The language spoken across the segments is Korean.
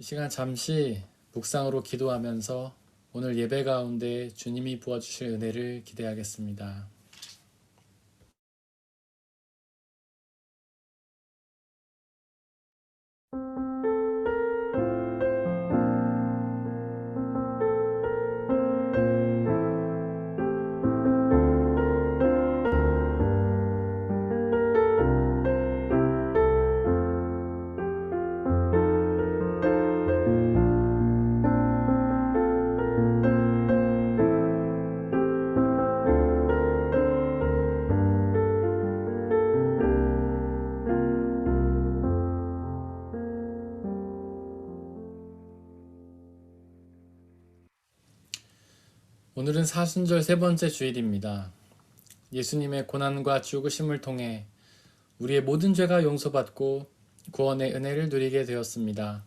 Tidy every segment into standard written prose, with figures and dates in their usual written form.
이 시간 잠시 묵상으로 기도하면서 오늘 예배 가운데 주님이 부어주실 은혜를 기대하겠습니다. 오늘은 사순절 세 번째 주일입니다. 예수님의 고난과 죽으심을 통해 우리의 모든 죄가 용서받고 구원의 은혜를 누리게 되었습니다.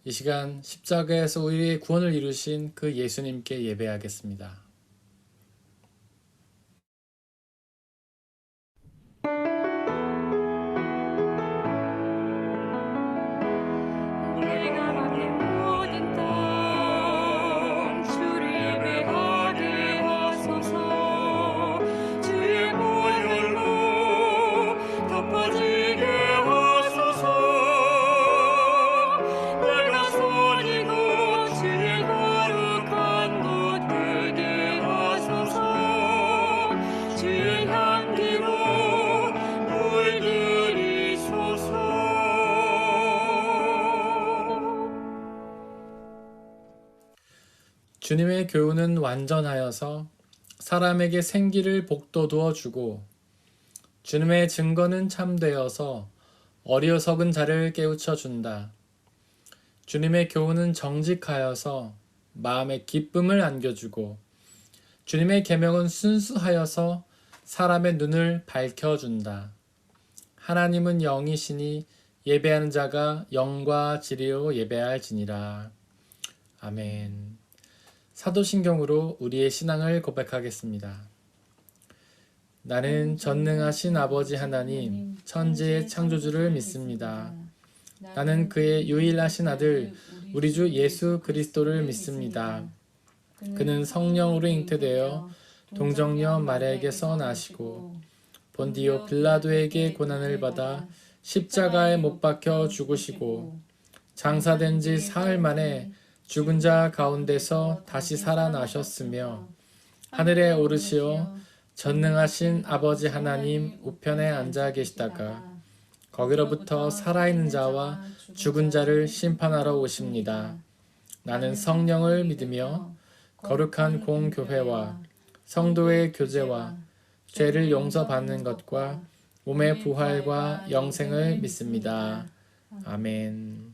이 시간 십자가에서 우리의 구원을 이루신 그 예수님께 예배하겠습니다. 주님의 교훈은 완전하여서 사람에게 생기를 복돋워 주고 주님의 증거는 참되어서 어리석은 자를 깨우쳐 준다. 주님의 교훈은 정직하여서 마음에 기쁨을 안겨주고 주님의 계명은 순수하여서 사람의 눈을 밝혀준다. 하나님은 영이시니 예배하는 자가 영과 진리로 예배할지니라. 아멘. 사도신경으로 우리의 신앙을 고백하겠습니다. 나는 전능하신 아버지 하나님, 천지의 창조주를 믿습니다. 나는 그의 유일하신 아들, 우리 주 예수 그리스도를 믿습니다. 그는 성령으로 잉태되어 동정녀 마리아에게서 나시고 본디오 빌라도에게 고난을 받아 십자가에 못 박혀 죽으시고 장사된 지 사흘 만에 죽은 자 가운데서 다시 살아나셨으며 하늘에 오르시어 전능하신 아버지 하나님 우편에 앉아 계시다가 거기로부터 살아있는 자와 죽은 자를 심판하러 오십니다. 나는 성령을 믿으며 거룩한 공교회와 성도의 교제와 죄를 용서받는 것과 몸의 부활과 영생을 믿습니다. 아멘.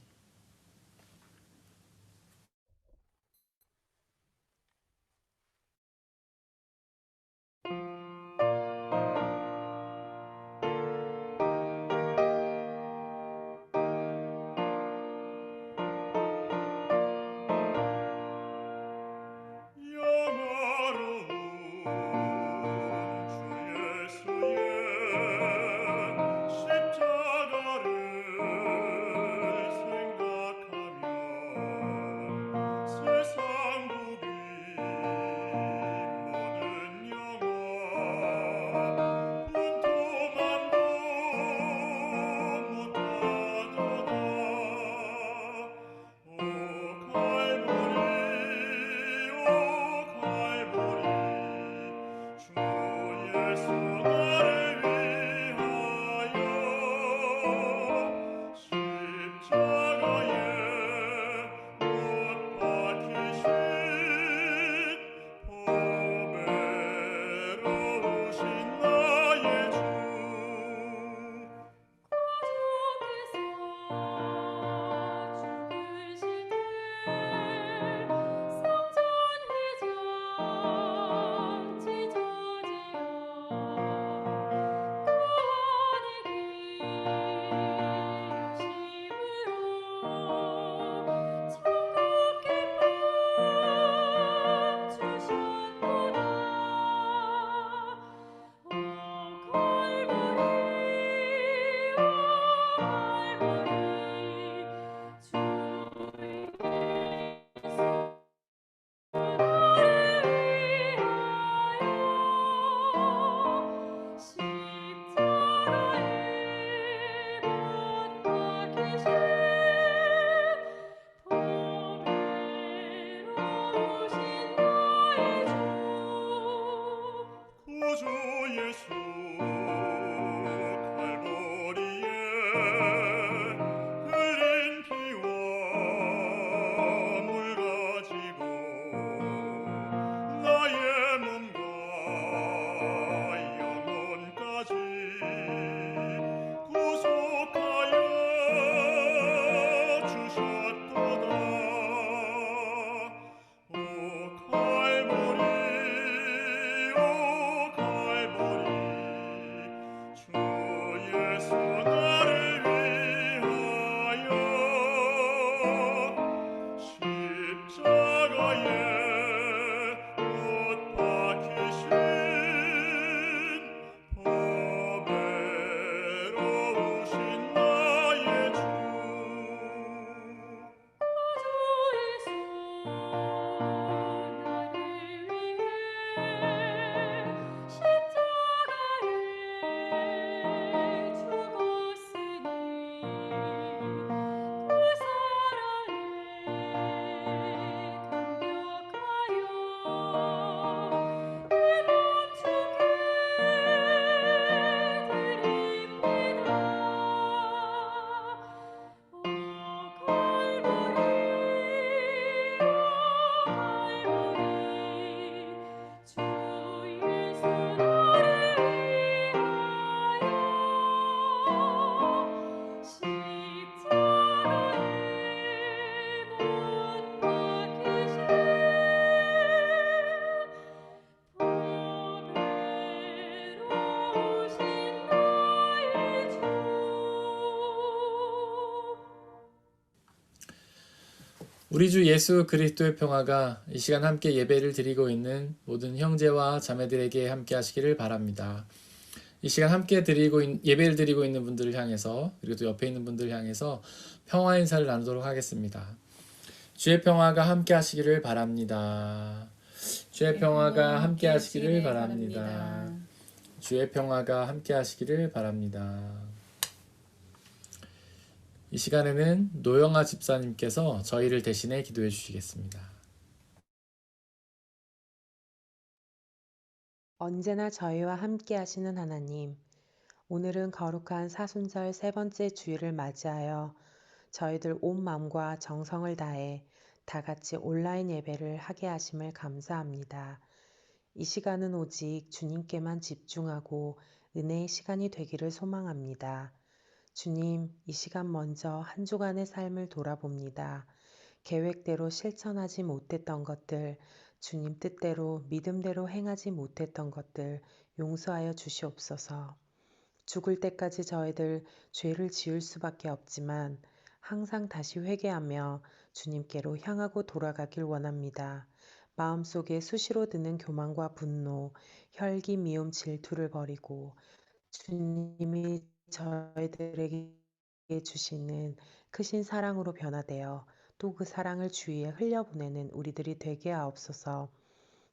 우리 주 예수 그리스도의 평화가 이 시간 함께 예배를 드리고 있는 모든 형제와 자매들에게 함께 하시기를 바랍니다. 이 시간 함께 예배를 드리고 있는 분들을 향해서, 그리고 또 옆에 있는 분들을 향해서 평화 인사를 나누도록 하겠습니다. 주의 평화가 함께 하시기를 바랍니다. 주의 평화가 함께 하시기를 바랍니다. 주의 평화가 함께 하시기를 바랍니다. 이 시간에는 노영아 집사님께서 저희를 대신해 기도해 주시겠습니다. 언제나 저희와 함께 하시는 하나님, 오늘은 거룩한 사순절 세 번째 주일을 맞이하여 저희들 온 마음과 정성을 다해 다 같이 온라인 예배를 하게 하심을 감사합니다. 이 시간은 오직 주님께만 집중하고 은혜의 시간이 되기를 소망합니다. 주님, 이 시간 먼저 한 주간의 삶을 돌아봅니다. 계획대로 실천하지 못했던 것들, 주님 뜻대로 믿음대로 행하지 못했던 것들 용서하여 주시옵소서. 죽을 때까지 저희들 죄를 지을 수밖에 없지만 항상 다시 회개하며 주님께로 향하고 돌아가길 원합니다. 마음속에 수시로 드는 교만과 분노, 혈기, 미움, 질투를 버리고 주님이 저희들에게 주시는 크신 사랑으로 변화되어 또 그 사랑을 주위에 흘려보내는 우리들이 되게 하옵소서.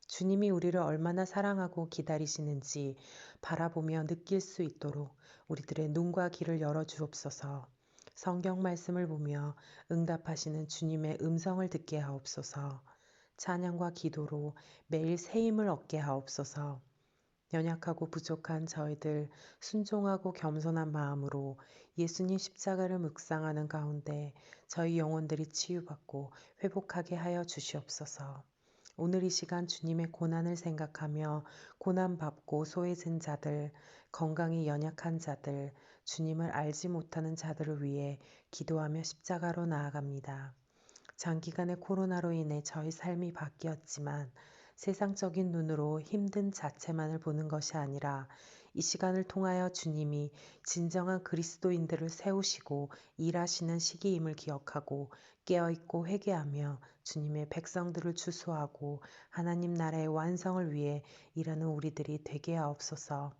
주님이 우리를 얼마나 사랑하고 기다리시는지 바라보며 느낄 수 있도록 우리들의 눈과 귀를 열어 주옵소서. 성경 말씀을 보며 응답하시는 주님의 음성을 듣게 하옵소서. 찬양과 기도로 매일 새 힘을 얻게 하옵소서. 연약하고 부족한 저희들 순종하고 겸손한 마음으로 예수님 십자가를 묵상하는 가운데 저희 영혼들이 치유받고 회복하게 하여 주시옵소서. 오늘 이 시간 주님의 고난을 생각하며 고난받고 소외진 자들, 건강이 연약한 자들, 주님을 알지 못하는 자들을 위해 기도하며 십자가로 나아갑니다. 장기간의 코로나로 인해 저희 삶이 바뀌었지만 세상적인 눈으로 힘든 자체만을 보는 것이 아니라 이 시간을 통하여 주님이 진정한 그리스도인들을 세우시고 일하시는 시기임을 기억하고 깨어있고 회개하며 주님의 백성들을 추수하고 하나님 나라의 완성을 위해 일하는 우리들이 되게 하옵소서.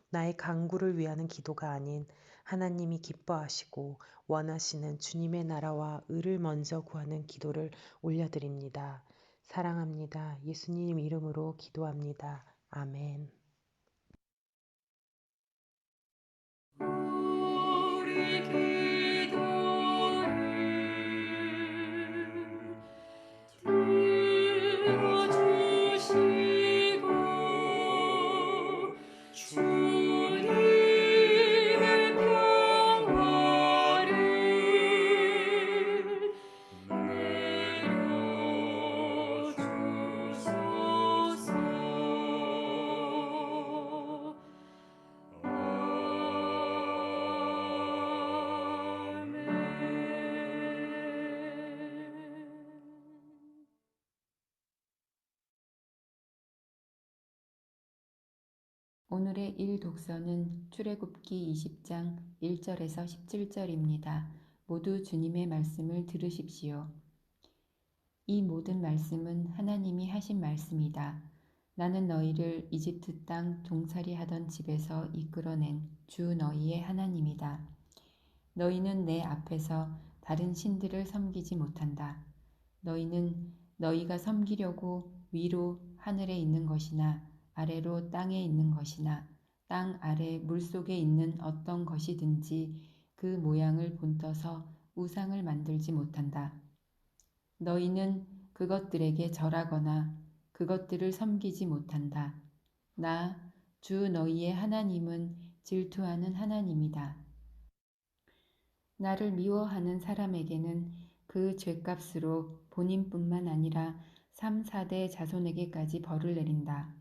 나의 강구를 위하는 기도가 아닌 하나님이 기뻐하시고 원하시는 주님의 나라와 의를 먼저 구하는 기도를 올려드립니다. 사랑합니다. 예수님 이름으로 기도합니다. 아멘. 우리 기도를 들어주시고 주님의 평화를 내려주소서. 오늘의 일독서는 출애굽기 20장 1절에서 17절입니다. 모두 주님의 말씀을 들으십시오. 이 모든 말씀은 하나님이 하신 말씀이다. 나는 너희를 이집트 땅 종살이 하던 집에서 이끌어낸 주 너희의 하나님이다. 너희는 내 앞에서 다른 신들을 섬기지 못한다. 너희는 너희가 섬기려고 위로 하늘에 있는 것이나 아래로 땅에 있는 것이나 땅 아래 물속에 있는 어떤 것이든지 그 모양을 본떠서 우상을 만들지 못한다. 너희는 그것들에게 절하거나 그것들을 섬기지 못한다. 나, 주 너희의 하나님은 질투하는 하나님이다. 나를 미워하는 사람에게는 그 죄값으로 본인뿐만 아니라 3, 4대 자손에게까지 벌을 내린다.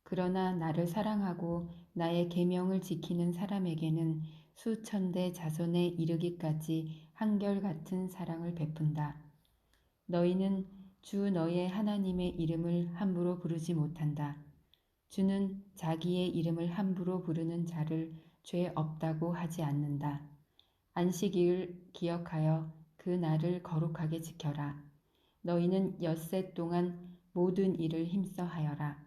그러나 나를 사랑하고 나의 계명을 지키는 사람에게는 수천 대 자손에 이르기까지 한결같은 사랑을 베푼다. 너희는 주 너의 하나님의 이름을 함부로 부르지 못한다. 주는 자기의 이름을 함부로 부르는 자를 죄 없다고 하지 않는다. 안식일을 기억하여 그 날을 거룩하게 지켜라. 너희는 엿새 동안 모든 일을 힘써 하여라.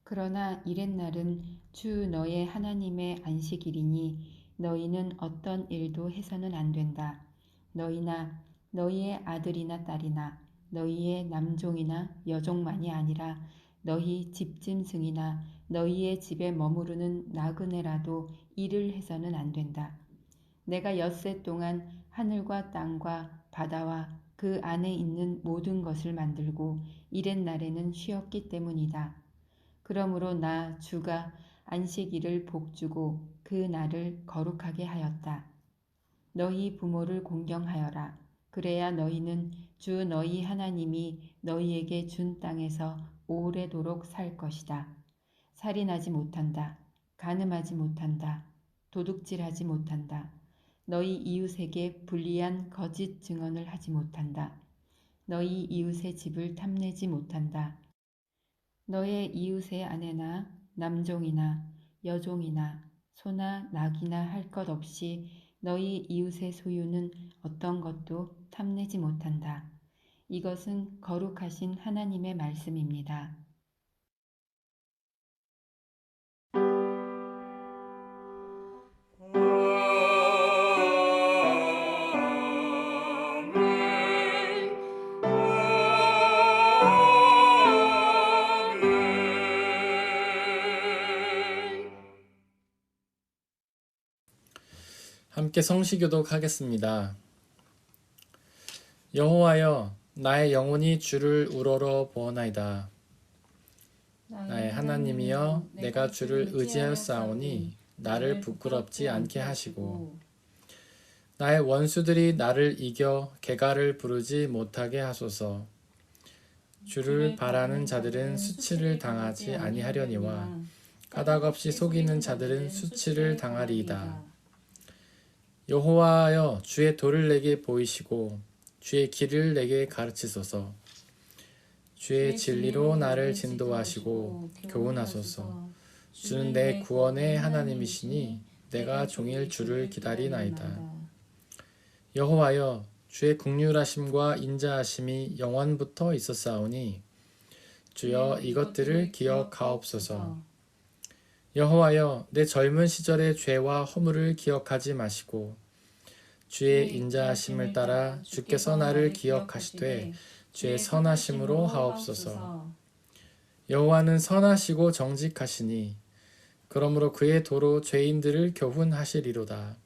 그러나 이렛날은 주 너의 하나님의 안식일이니 너희는 어떤 일도 해서는 안 된다. 너희나 너희의 아들이나 딸이나 너희의 남종이나 여종만이 아니라 너희 집짐승이나 너희의 집에 머무르는 나그네라도 일을 해서는 안 된다. 내가 엿새 동안 하늘과 땅과 바다와 그 안에 있는 모든 것을 만들고 이렛날에는 쉬었기 때문이다. 그러므로 나 주가 안식일을 복주고 그 날을 거룩하게 하였다. 너희 부모를 공경하여라. 그래야 너희는 주 너희 하나님이 너희에게 준 땅에서 오래도록 살 것이다. 살인하지 못한다. 간음하지 못한다. 도둑질하지 못한다. 너희 이웃에게 불리한 거짓 증언을 하지 못한다. 너희 이웃의 집을 탐내지 못한다. 너의 이웃의 아내나 남종이나 여종이나 소나 낙이나 할 것 없이 너희 이웃의 소유는 어떤 것도 탐내지 못한다. 이것은 거룩하신 하나님의 말씀입니다. 아멘. 아멘. 함께 성시교독 하겠습니다. 여호와여, 나의 영혼이 주를 우러러 보나이다. 나의 하나님이여, 내가 주를 의지하였사오니 나를 부끄럽지 않게 하시고 나의 원수들이 나를 이겨 개가를 부르지 못하게 하소서. 주를 바라는 자들은 수치를 당하지 아니하려니와 까닭없이 속이는 자들은 수치를 당하리이다. 여호와여, 주의 도를 내게 보이시고 주의 길을 내게 가르치소서. 주의 진리로 나를 진도하시고 교훈하소서. 주는 내 구원의 하나님이시니 내가 종일 주를 기다리나이다. 여호와여, 주의 긍휼하심과 인자하심이 영원부터 있었사오니 주여 이것들을 기억하옵소서. 여호와여, 내 젊은 시절의 죄와 허물을 기억하지 마시고 주의 인자하심을 따라 주께서 나를 기억하시되 주의 선하심으로 하옵소서. 여호와는 선하시고 정직하시니 그러므로 그의 도로 죄인들을 교훈하시리로다.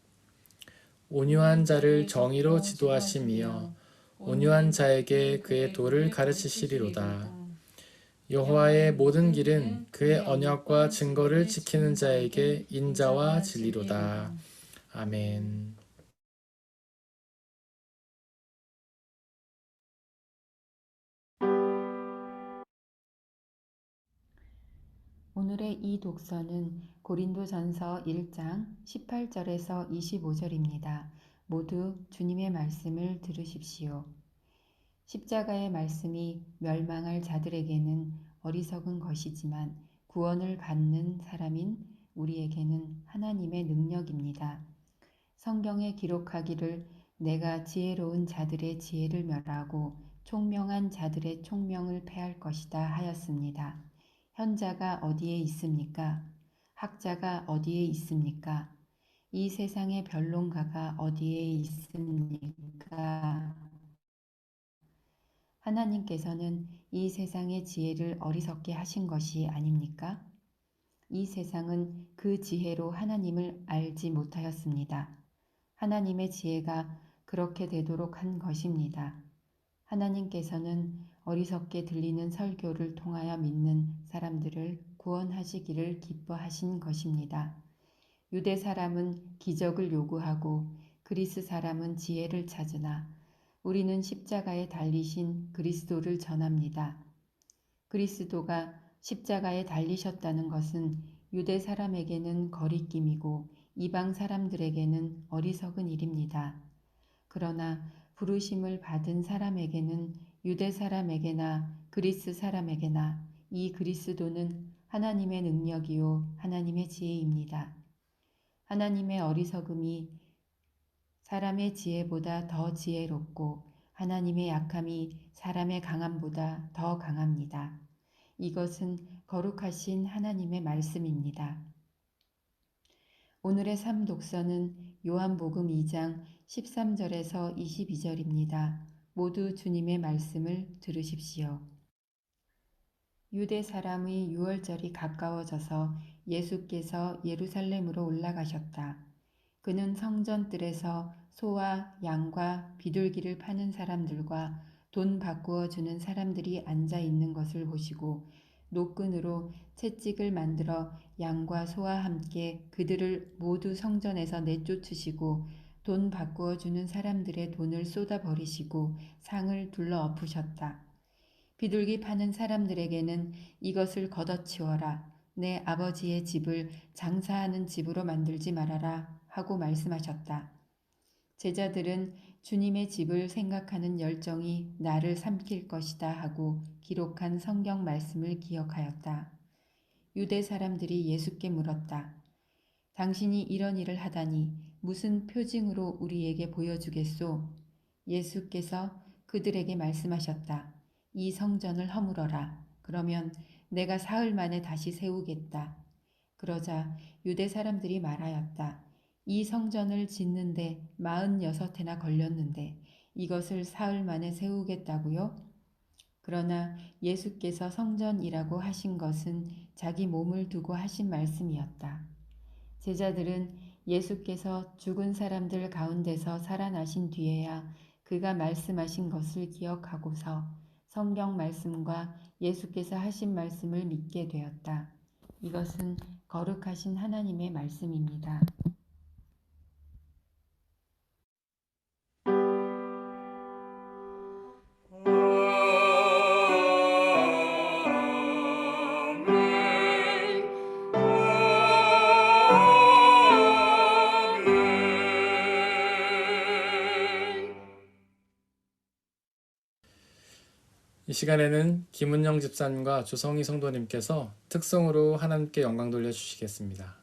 온유한 자를 정의로 지도하시며 온유한 자에게 그의 도를 가르치시리로다. 여호와의 모든 길은 그의 언약과 증거를 지키는 자에게 인자와 진리로다. 아멘. 오늘의 이 독서는 고린도전서 1장 18절에서 25절입니다. 모두 주님의 말씀을 들으십시오. 십자가의 말씀이 멸망할 자들에게는 어리석은 것이지만 구원을 받는 사람인 우리에게는 하나님의 능력입니다. 성경에 기록하기를 내가 지혜로운 자들의 지혜를 멸하고 총명한 자들의 총명을 패할 것이다 하였습니다. 현자가 어디에 있습니까? 학자가 어디에 있습니까? 이 세상의 변론가가 어디에 있습니까? 하나님께서는 이 세상의 지혜를 어리석게 하신 것이 아닙니까? 이 세상은 그 지혜로 하나님을 알지 못하였습니다. 하나님의 지혜가 그렇게 되도록 한 것입니다. 하나님께서는 어리석게 들리는 설교를 통하여 믿는 사람들을 구원하시기를 기뻐하신 것입니다. 유대 사람은 기적을 요구하고 그리스 사람은 지혜를 찾으나 우리는 십자가에 달리신 그리스도를 전합니다. 그리스도가 십자가에 달리셨다는 것은 유대 사람에게는 거리낌이고 이방 사람들에게는 어리석은 일입니다. 그러나 부르심을 받은 사람에게는 유대 사람에게나 그리스 사람에게나 이 그리스도는 하나님의 능력이요 하나님의 지혜입니다. 하나님의 어리석음이 사람의 지혜보다 더 지혜롭고 하나님의 약함이 사람의 강함보다 더 강합니다. 이것은 거룩하신 하나님의 말씀입니다. 오늘의 삶 독서는 요한복음 2장 13절에서 22절입니다. 모두 주님의 말씀을 들으십시오. 유대 사람의 유월절이 가까워져서 예수께서 예루살렘으로 올라가셨다. 그는 성전뜰에서 소와 양과 비둘기를 파는 사람들과 돈 바꾸어 주는 사람들이 앉아 있는 것을 보시고 노끈으로 채찍을 만들어 양과 소와 함께 그들을 모두 성전에서 내쫓으시고 돈 바꾸어 주는 사람들의 돈을 쏟아 버리시고 상을 둘러 엎으셨다. 비둘기 파는 사람들에게는 이것을 걷어치워라. 내 아버지의 집을 장사하는 집으로 만들지 말아라 하고 말씀하셨다. 제자들은 주님의 집을 생각하는 열정이 나를 삼킬 것이다 하고 기록한 성경 말씀을 기억하였다. 유대 사람들이 예수께 물었다. 당신이 이런 일을 하다니 무슨 표징으로 우리에게 보여주겠소? 예수께서 그들에게 말씀하셨다. 이 성전을 허물어라. 그러면 내가 사흘 만에 다시 세우겠다. 그러자 유대 사람들이 말하였다. 이 성전을 짓는데 46해나 걸렸는데 이것을 사흘 만에 세우겠다고요? 그러나 예수께서 성전이라고 하신 것은 자기 몸을 두고 하신 말씀이었다. 제자들은 예수께서 죽은 사람들 가운데서 살아나신 뒤에야 그가 말씀하신 것을 기억하고서 성경 말씀과 예수께서 하신 말씀을 믿게 되었다. 이것은 거룩하신 하나님의 말씀입니다. 아멘. 아멘. 이 시간에는 김은영 집사님과 조성희 성도님께서 특성으로 하나님께 영광 돌려주시겠습니다.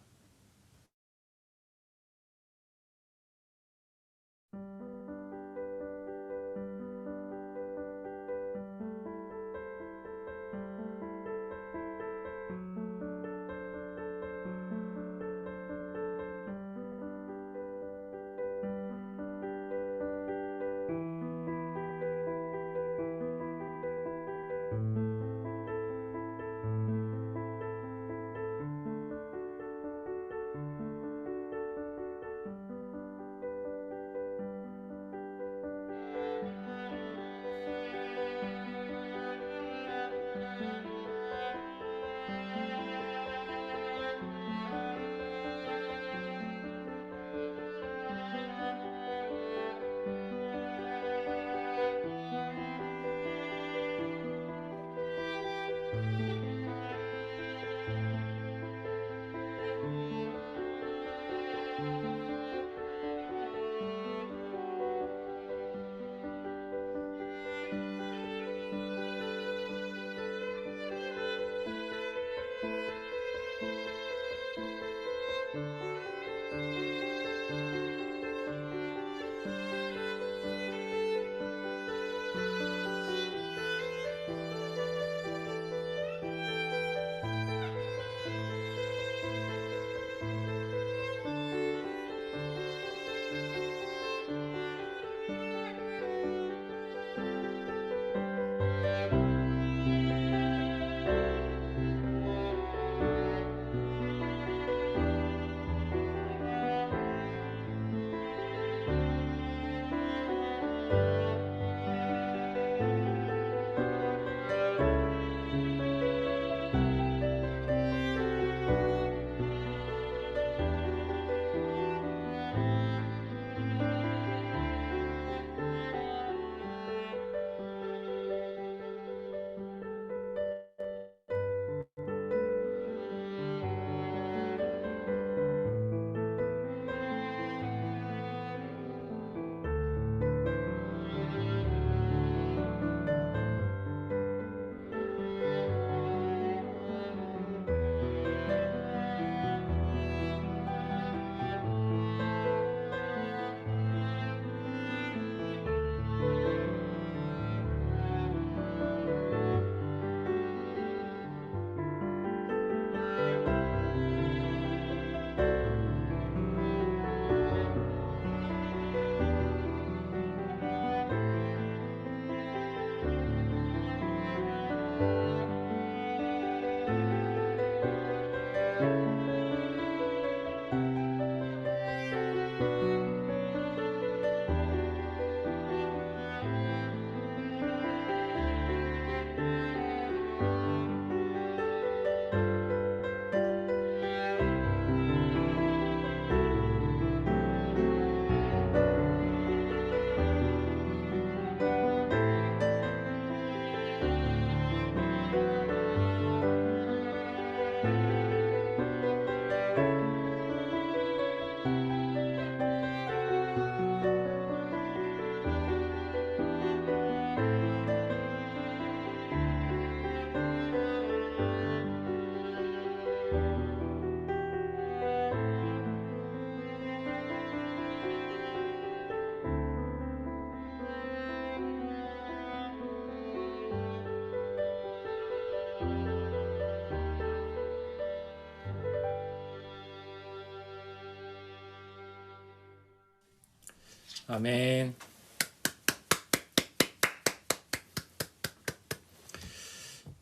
아멘.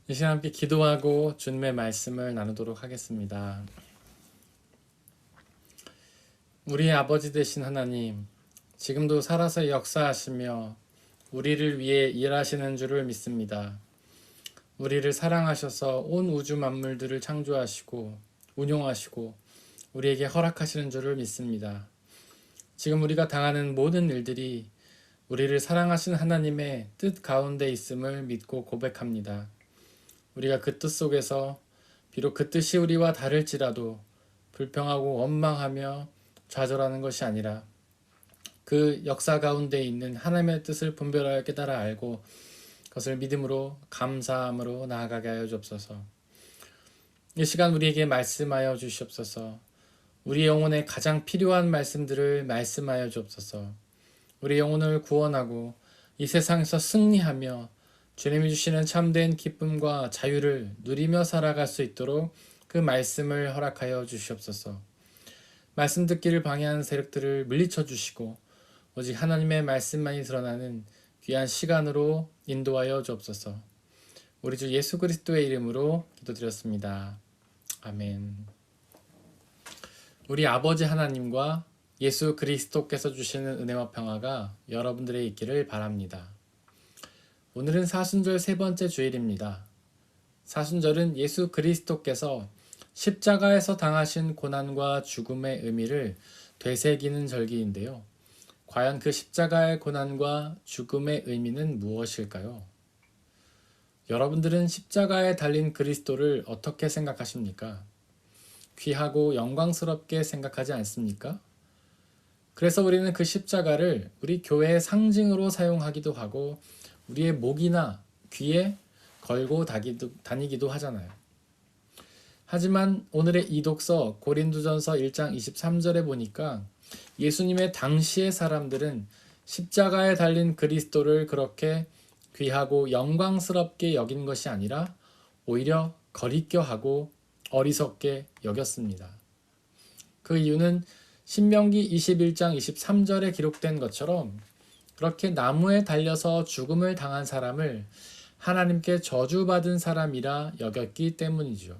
이 시간 함께 기도하고 주님의 말씀을 나누도록 하겠습니다. 우리의 아버지 되신 하나님, 지금도 살아서 역사하시며 우리를 위해 일하시는 줄을 믿습니다. 우리를 사랑하셔서 온 우주 만물들을 창조하시고 운용하시고 우리에게 허락하시는 줄을 믿습니다. 지금 우리가 당하는 모든 일들이 우리를 사랑하신 하나님의 뜻 가운데 있음을 믿고 고백합니다. 우리가 그 뜻 속에서 비록 그 뜻이 우리와 다를지라도 불평하고 원망하며 좌절하는 것이 아니라 그 역사 가운데 있는 하나님의 뜻을 분별하여 깨달아 알고 그것을 믿음으로 감사함으로 나아가게 하여 주옵소서. 이 시간 우리에게 말씀하여 주시옵소서. 우리 영혼에 가장 필요한 말씀들을 말씀하여 주옵소서. 우리 영혼을 구원하고 이 세상에서 승리하며 주님이 주시는 참된 기쁨과 자유를 누리며 살아갈 수 있도록 그 말씀을 허락하여 주시옵소서. 말씀 듣기를 방해하는 세력들을 물리쳐 주시고 오직 하나님의 말씀만이 드러나는 귀한 시간으로 인도하여 주옵소서. 우리 주 예수 그리스도의 이름으로 기도드렸습니다. 아멘. 우리 아버지 하나님과 예수 그리스도께서 주시는 은혜와 평화가 여러분들의 있기를 바랍니다. 오늘은 사순절 세 번째 주일입니다. 사순절은 예수 그리스도께서 십자가에서 당하신 고난과 죽음의 의미를 되새기는 절기인데요. 과연 그 십자가의 고난과 죽음의 의미는 무엇일까요? 여러분들은 십자가에 달린 그리스도를 어떻게 생각하십니까? 귀하고 영광스럽게 생각하지 않습니까? 그래서 우리는 그 십자가를 우리 교회의 상징으로 사용하기도 하고 우리의 목이나 귀에 걸고 다니기도 하잖아요. 하지만 오늘의 이 독서 고린도전서 1장 23절에 보니까 예수님의 당시의 사람들은 십자가에 달린 그리스도를 그렇게 귀하고 영광스럽게 여긴 것이 아니라 오히려 거리껴하고 어리석게 여겼습니다. 그 이유는 신명기 21장 23절에 기록된 것처럼 그렇게 나무에 달려서 죽음을 당한 사람을 하나님께 저주받은 사람이라 여겼기 때문이죠.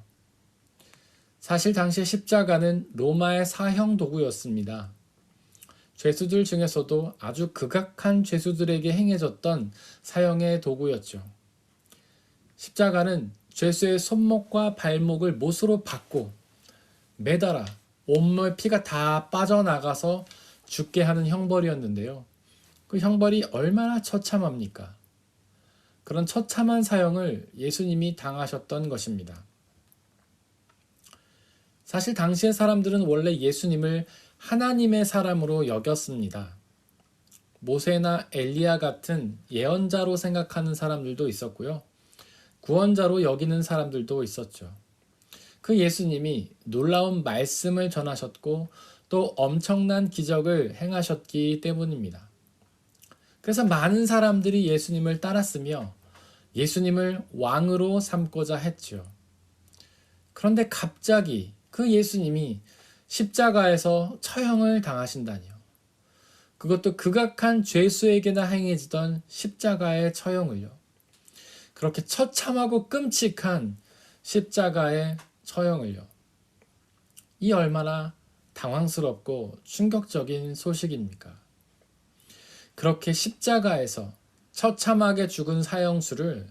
사실 당시 십자가는 로마의 사형 도구였습니다. 죄수들 중에서도 아주 극악한 죄수들에게 행해졌던 사형의 도구였죠. 십자가는 죄수의 손목과 발목을 못으로 박고 매달아 온몸의 피가 다 빠져나가서 죽게 하는 형벌이었는데요. 그 형벌이 얼마나 처참합니까? 그런 처참한 사형을 예수님이 당하셨던 것입니다. 사실 당시의 사람들은 원래 예수님을 하나님의 사람으로 여겼습니다. 모세나 엘리야 같은 예언자로 생각하는 사람들도 있었고요. 구원자로 여기는 사람들도 있었죠. 그 예수님이 놀라운 말씀을 전하셨고 또 엄청난 기적을 행하셨기 때문입니다. 그래서 많은 사람들이 예수님을 따랐으며 예수님을 왕으로 삼고자 했죠. 그런데 갑자기 그 예수님이 십자가에서 처형을 당하신다니요. 그것도 극악한 죄수에게나 행해지던 십자가의 처형을요. 그렇게 처참하고 끔찍한 십자가의 처형을요. 이 얼마나 당황스럽고 충격적인 소식입니까? 그렇게 십자가에서 처참하게 죽은 사형수를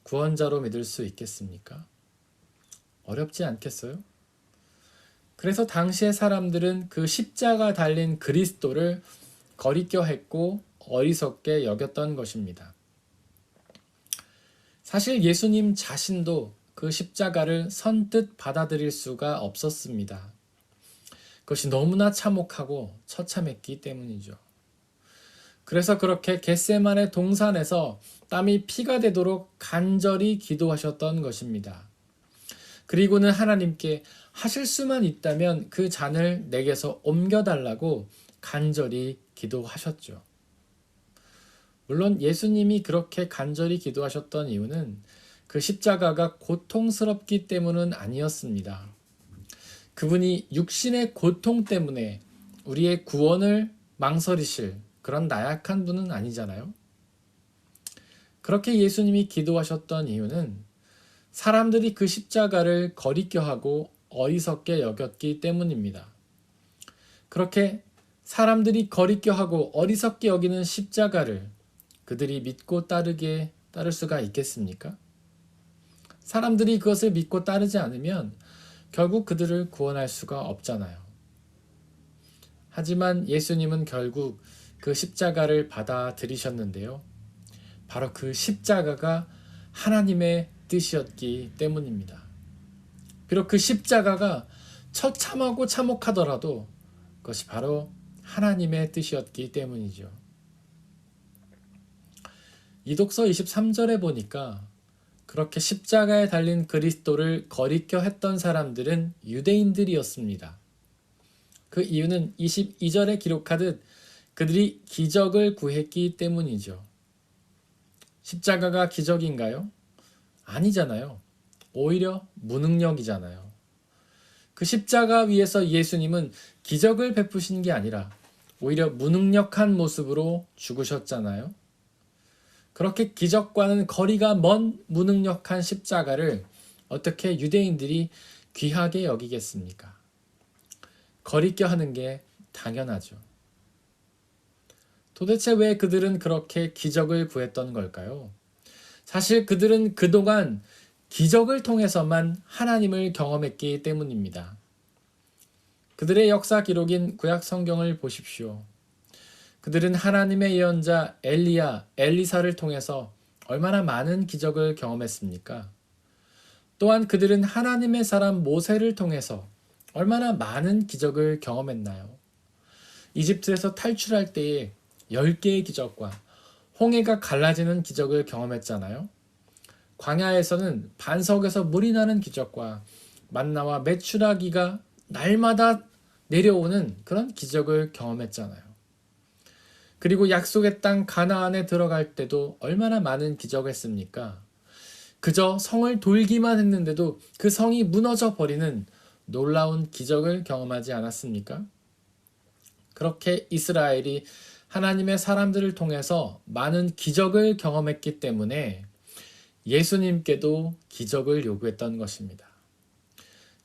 구원자로 믿을 수 있겠습니까? 어렵지 않겠어요? 그래서 당시의 사람들은 그 십자가 달린 그리스도를 거리껴 했고 어리석게 여겼던 것입니다. 사실 예수님 자신도 그 십자가를 선뜻 받아들일 수가 없었습니다. 그것이 너무나 참혹하고 처참했기 때문이죠. 그래서 그렇게 겟세마네 동산에서 땀이 피가 되도록 간절히 기도하셨던 것입니다. 그리고는 하나님께 하실 수만 있다면 그 잔을 내게서 옮겨달라고 간절히 기도하셨죠. 물론 예수님이 그렇게 간절히 기도하셨던 이유는 그 십자가가 고통스럽기 때문은 아니었습니다. 그분이 육신의 고통 때문에 우리의 구원을 망설이실 그런 나약한 분은 아니잖아요. 그렇게 예수님이 기도하셨던 이유는 사람들이 그 십자가를 거리껴하고 어리석게 여겼기 때문입니다. 그렇게 사람들이 거리껴하고 어리석게 여기는 십자가를 그들이 믿고 따를 수가 있겠습니까? 사람들이 그것을 믿고 따르지 않으면 결국 그들을 구원할 수가 없잖아요. 하지만 예수님은 결국 그 십자가를 받아들이셨는데요. 바로 그 십자가가 하나님의 뜻이었기 때문입니다. 비록 그 십자가가 처참하고 참혹하더라도 그것이 바로 하나님의 뜻이었기 때문이죠. 이독서 23절에 보니까 그렇게 십자가에 달린 그리스도를 거리켜 했던 사람들은 유대인들이었습니다. 그 이유는 22절에 기록하듯 그들이 기적을 구했기 때문이죠. 십자가가 기적인가요? 아니잖아요. 오히려 무능력이잖아요. 그 십자가 위에서 예수님은 기적을 베푸신 게 아니라 오히려 무능력한 모습으로 죽으셨잖아요. 그렇게 기적과는 거리가 먼 무능력한 십자가를 어떻게 유대인들이 귀하게 여기겠습니까? 거리껴 하는 게 당연하죠. 도대체 왜 그들은 그렇게 기적을 구했던 걸까요? 사실 그들은 그동안 기적을 통해서만 하나님을 경험했기 때문입니다. 그들의 역사 기록인 구약 성경을 보십시오. 그들은 하나님의 예언자 엘리야, 엘리사를 통해서 얼마나 많은 기적을 경험했습니까? 또한 그들은 하나님의 사람 모세를 통해서 얼마나 많은 기적을 경험했나요? 이집트에서 탈출할 때에 10개의 기적과 홍해가 갈라지는 기적을 경험했잖아요. 광야에서는 반석에서 물이 나는 기적과 만나와 메추라기가 날마다 내려오는 그런 기적을 경험했잖아요. 그리고 약속의 땅 가나안에 들어갈 때도 얼마나 많은 기적을 했습니까? 그저 성을 돌기만 했는데도 그 성이 무너져 버리는 놀라운 기적을 경험하지 않았습니까? 그렇게 이스라엘이 하나님의 사람들을 통해서 많은 기적을 경험했기 때문에 예수님께도 기적을 요구했던 것입니다.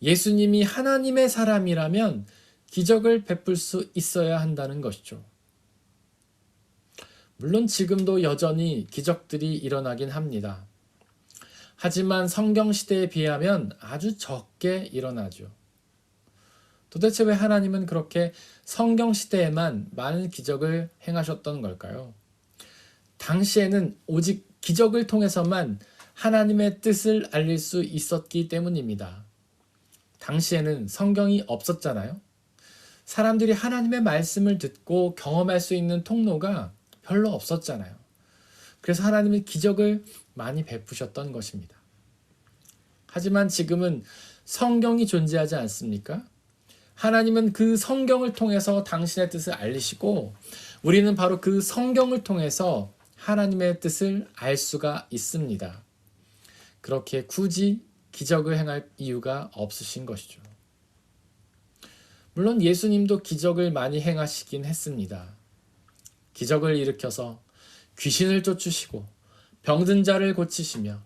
예수님이 하나님의 사람이라면 기적을 베풀 수 있어야 한다는 것이죠. 물론 지금도 여전히 기적들이 일어나긴 합니다. 하지만 성경 시대에 비하면 아주 적게 일어나죠. 도대체 왜 하나님은 그렇게 성경 시대에만 많은 기적을 행하셨던 걸까요? 당시에는 오직 기적을 통해서만 하나님의 뜻을 알릴 수 있었기 때문입니다. 당시에는 성경이 없었잖아요. 사람들이 하나님의 말씀을 듣고 경험할 수 있는 통로가 별로 없었잖아요. 그래서 하나님은 기적을 많이 베푸셨던 것입니다. 하지만 지금은 성경이 존재하지 않습니까? 하나님은 그 성경을 통해서 당신의 뜻을 알리시고 우리는 바로 그 성경을 통해서 하나님의 뜻을 알 수가 있습니다. 그렇게 굳이 기적을 행할 이유가 없으신 것이죠. 물론 예수님도 기적을 많이 행하시긴 했습니다. 기적을 일으켜서 귀신을 쫓으시고 병든 자를 고치시며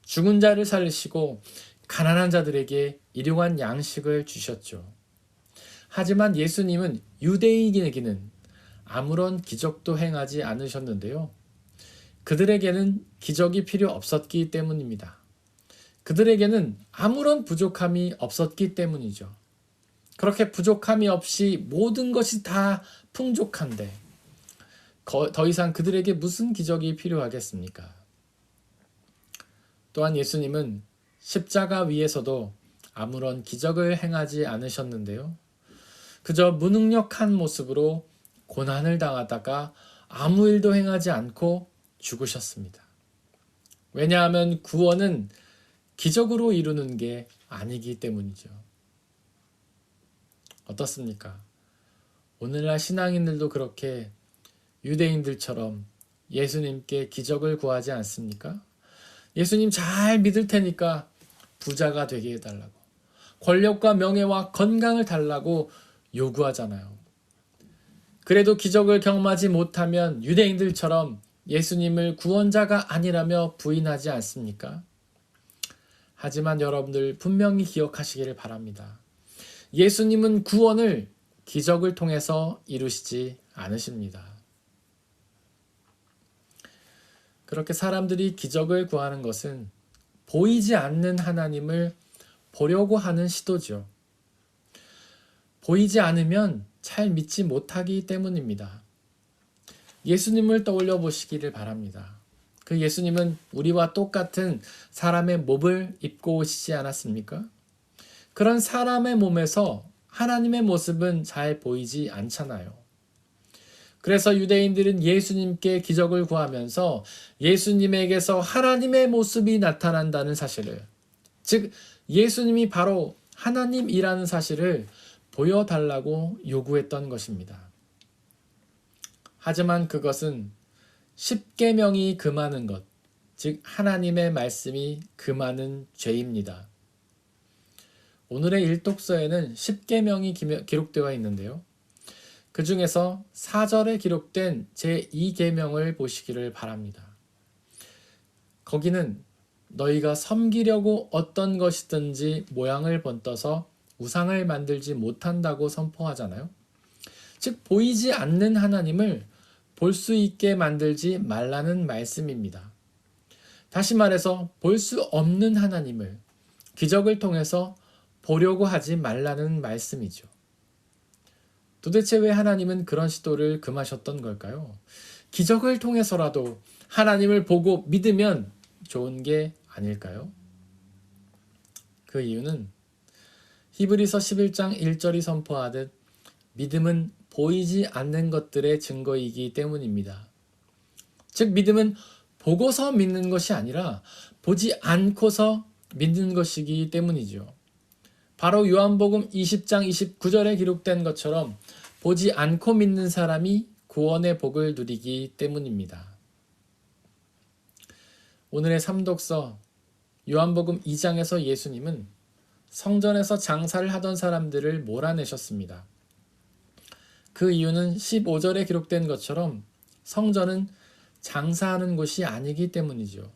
죽은 자를 살리시고 가난한 자들에게 일용할 양식을 주셨죠. 하지만 예수님은 유대인에게는 아무런 기적도 행하지 않으셨는데요. 그들에게는 기적이 필요 없었기 때문입니다. 그들에게는 아무런 부족함이 없었기 때문이죠. 그렇게 부족함이 없이 모든 것이 다 풍족한데 더 이상 그들에게 무슨 기적이 필요하겠습니까? 또한 예수님은 십자가 위에서도 아무런 기적을 행하지 않으셨는데요. 그저 무능력한 모습으로 고난을 당하다가 아무 일도 행하지 않고 죽으셨습니다. 왜냐하면 구원은 기적으로 이루는 게 아니기 때문이죠. 어떻습니까? 오늘날 신앙인들도 그렇게 유대인들처럼 예수님께 기적을 구하지 않습니까? 예수님 잘 믿을 테니까 부자가 되게 해달라고, 권력과 명예와 건강을 달라고 요구하잖아요. 그래도 기적을 경험하지 못하면 유대인들처럼 예수님을 구원자가 아니라며 부인하지 않습니까? 하지만 여러분들 분명히 기억하시기를 바랍니다. 예수님은 구원을 기적을 통해서 이루시지 않으십니다. 그렇게 사람들이 기적을 구하는 것은 보이지 않는 하나님을 보려고 하는 시도죠. 보이지 않으면 잘 믿지 못하기 때문입니다. 예수님을 떠올려 보시기를 바랍니다. 그 예수님은 우리와 똑같은 사람의 몸을 입고 오시지 않았습니까? 그런 사람의 몸에서 하나님의 모습은 잘 보이지 않잖아요. 그래서 유대인들은 예수님께 기적을 구하면서 예수님에게서 하나님의 모습이 나타난다는 사실을, 즉 예수님이 바로 하나님이라는 사실을 보여달라고 요구했던 것입니다. 하지만 그것은 십계명이 금하는 것, 즉 하나님의 말씀이 금하는 죄입니다. 오늘의 일독서에는 십계명이 기록되어 있는데요. 그 중에서 4절에 기록된 제2계명을 보시기를 바랍니다. 거기는 너희가 섬기려고 어떤 것이든지 모양을 번떠서 우상을 만들지 못한다고 선포하잖아요. 즉 보이지 않는 하나님을 볼 수 있게 만들지 말라는 말씀입니다. 다시 말해서 볼 수 없는 하나님을 기적을 통해서 보려고 하지 말라는 말씀이죠. 도대체 왜 하나님은 그런 시도를 금하셨던 걸까요? 기적을 통해서라도 하나님을 보고 믿으면 좋은 게 아닐까요? 그 이유는 히브리서 11장 1절이 선포하듯 믿음은 보이지 않는 것들의 증거이기 때문입니다. 즉 믿음은 보고서 믿는 것이 아니라 보지 않고서 믿는 것이기 때문이죠. 바로 요한복음 20장 29절에 기록된 것처럼 보지 않고 믿는 사람이 구원의 복을 누리기 때문입니다. 오늘의 삼독서 요한복음 2장에서 예수님은 성전에서 장사를 하던 사람들을 몰아내셨습니다. 그 이유는 15절에 기록된 것처럼 성전은 장사하는 곳이 아니기 때문이죠.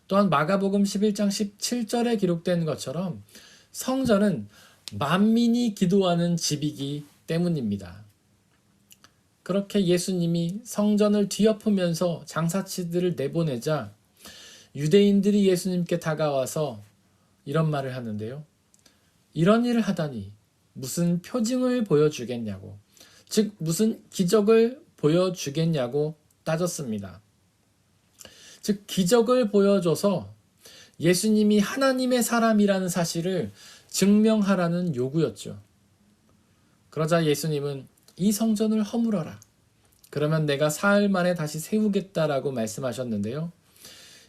또한 마가복음 11장 17절에 기록된 것처럼 성전은 만민이 기도하는 집이기 때문입니다. 그렇게 예수님이 성전을 뒤엎으면서 장사치들을 내보내자 유대인들이 예수님께 다가와서 이런 말을 하는데요. 이런 일을 하다니 무슨 표징을 보여주겠냐고, 즉 무슨 기적을 보여주겠냐고 따졌습니다. 즉 기적을 보여줘서 예수님이 하나님의 사람이라는 사실을 증명하라는 요구였죠. 그러자 예수님은 이 성전을 허물어라. 그러면 내가 사흘 만에 다시 세우겠다라고 말씀하셨는데요.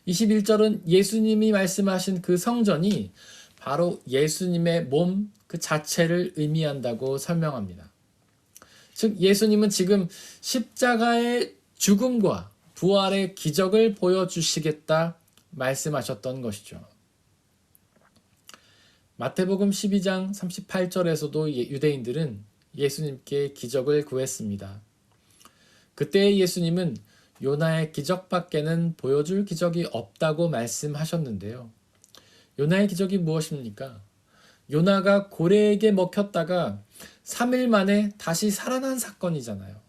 21절은 예수님이 말씀하신 그 성전이 바로 예수님의 몸 그 자체를 의미한다고 설명합니다. 즉 예수님은 지금 십자가의 죽음과 부활의 기적을 보여주시겠다 말씀하셨던 것이죠. 마태복음 12장 38절에서도 유대인들은 예수님께 기적을 구했습니다. 그때 예수님은 요나의 기적밖에는 보여줄 기적이 없다고 말씀하셨는데요. 요나의 기적이 무엇입니까? 요나가 고래에게 먹혔다가 3일 만에 다시 살아난 사건이잖아요.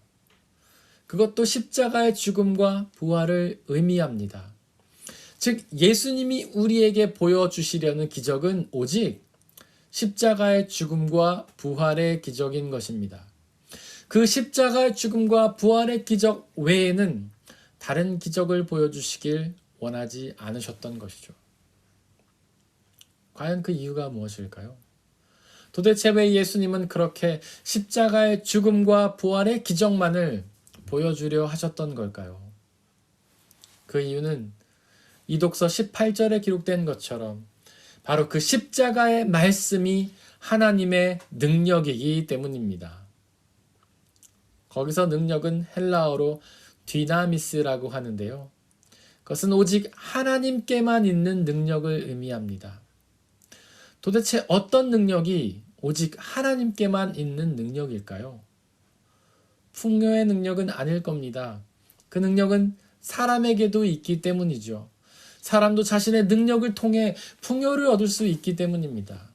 그것도 십자가의 죽음과 부활을 의미합니다. 즉 예수님이 우리에게 보여주시려는 기적은 오직 십자가의 죽음과 부활의 기적인 것입니다. 그 십자가의 죽음과 부활의 기적 외에는 다른 기적을 보여주시길 원하지 않으셨던 것이죠. 과연 그 이유가 무엇일까요? 도대체 왜 예수님은 그렇게 십자가의 죽음과 부활의 기적만을 보여주려 하셨던 걸까요? 그 이유는 이독서 18절에 기록된 것처럼 바로 그 십자가의 말씀이 하나님의 능력이기 때문입니다. 거기서 능력은 헬라어로 디나미스라고 하는데요. 그것은 오직 하나님께만 있는 능력을 의미합니다. 도대체 어떤 능력이 오직 하나님께만 있는 능력일까요? 풍요의 능력은 아닐 겁니다. 그 능력은 사람에게도 있기 때문이죠. 사람도 자신의 능력을 통해 풍요를 얻을 수 있기 때문입니다.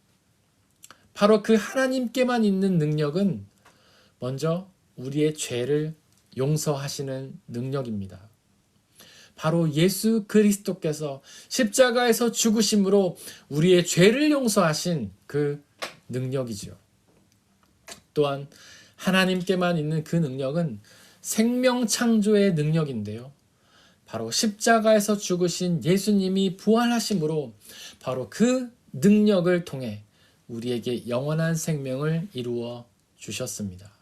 바로 그 하나님께만 있는 능력은 먼저 우리의 죄를 용서하시는 능력입니다. 바로 예수 그리스도께서 십자가에서 죽으심으로 우리의 죄를 용서하신 그 능력이죠. 또한 하나님께만 있는 그 능력은 생명 창조의 능력인데요. 바로 십자가에서 죽으신 예수님이 부활하심으로 바로 그 능력을 통해 우리에게 영원한 생명을 이루어 주셨습니다.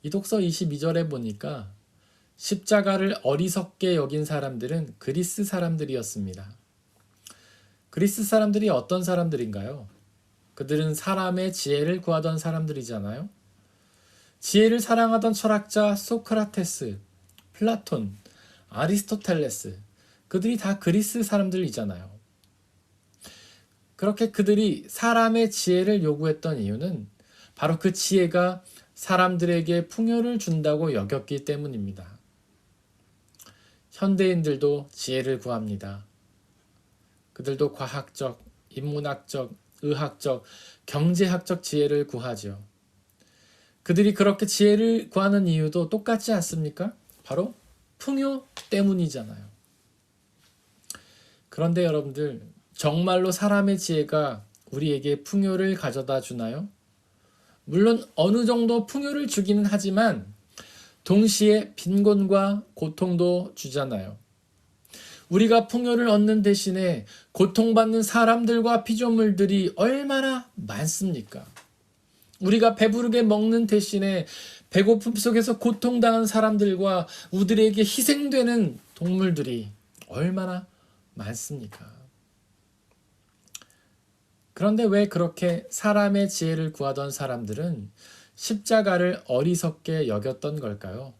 이 독서 22절에 보니까 십자가를 어리석게 여긴 사람들은 그리스 사람들이었습니다. 그리스 사람들이 어떤 사람들인가요? 그들은 사람의 지혜를 구하던 사람들이잖아요. 지혜를 사랑하던 철학자 소크라테스, 플라톤, 아리스토텔레스, 그들이 다 그리스 사람들이잖아요. 그렇게 그들이 사람의 지혜를 요구했던 이유는 바로 그 지혜가 사람들에게 풍요를 준다고 여겼기 때문입니다. 현대인들도 지혜를 구합니다. 그들도 과학적, 인문학적, 의학적, 경제학적 지혜를 구하죠. 그들이 그렇게 지혜를 구하는 이유도 똑같지 않습니까? 바로 풍요 때문이잖아요. 그런데 여러분들, 정말로 사람의 지혜가 우리에게 풍요를 가져다 주나요? 물론 어느 정도 풍요를 주기는 하지만 동시에 빈곤과 고통도 주잖아요. 우리가 풍요를 얻는 대신에 고통받는 사람들과 피조물들이 얼마나 많습니까? 우리가 배부르게 먹는 대신에 배고픔 속에서 고통당한 사람들과 우리에게 희생되는 동물들이 얼마나 많습니까? 그런데 왜 그렇게 사람의 지혜를 구하던 사람들은 십자가를 어리석게 여겼던 걸까요?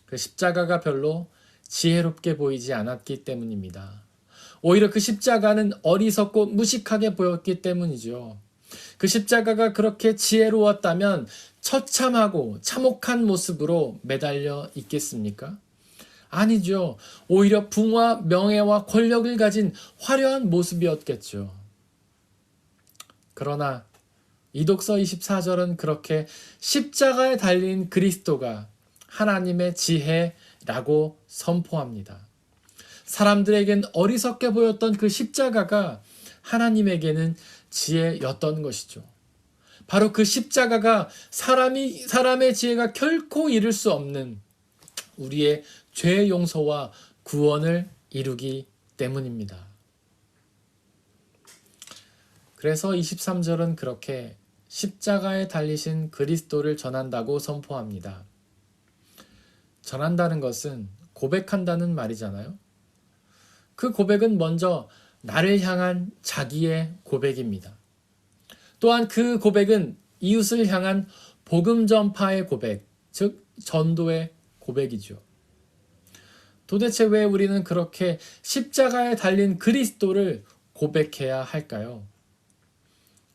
그 십자가가 별로 지혜롭게 보이지 않았기 때문입니다. 오히려 그 십자가는 어리석고 무식하게 보였기 때문이죠. 그 십자가가 그렇게 지혜로웠다면 처참하고 참혹한 모습으로 매달려 있겠습니까? 아니죠. 오히려 부와 명예와 권력을 가진 화려한 모습이었겠죠. 그러나 이 독서 24절은 그렇게 십자가에 달린 그리스도가 하나님의 지혜라고 선포합니다. 사람들에겐 어리석게 보였던 그 십자가가 하나님에게는 지혜였던 것이죠. 바로 그 십자가가 사람의 지혜가 결코 이룰 수 없는 우리의 죄 용서와 구원을 이루기 때문입니다. 그래서 23절은 그렇게 십자가에 달리신 그리스도를 전한다고 선포합니다. 전한다는 것은 고백한다는 말이잖아요. 그 고백은 먼저 나를 향한 자기의 고백입니다. 또한 그 고백은 이웃을 향한 복음 전파의 고백, 즉 전도의 고백이죠. 도대체 왜 우리는 그렇게 십자가에 달린 그리스도를 고백해야 할까요?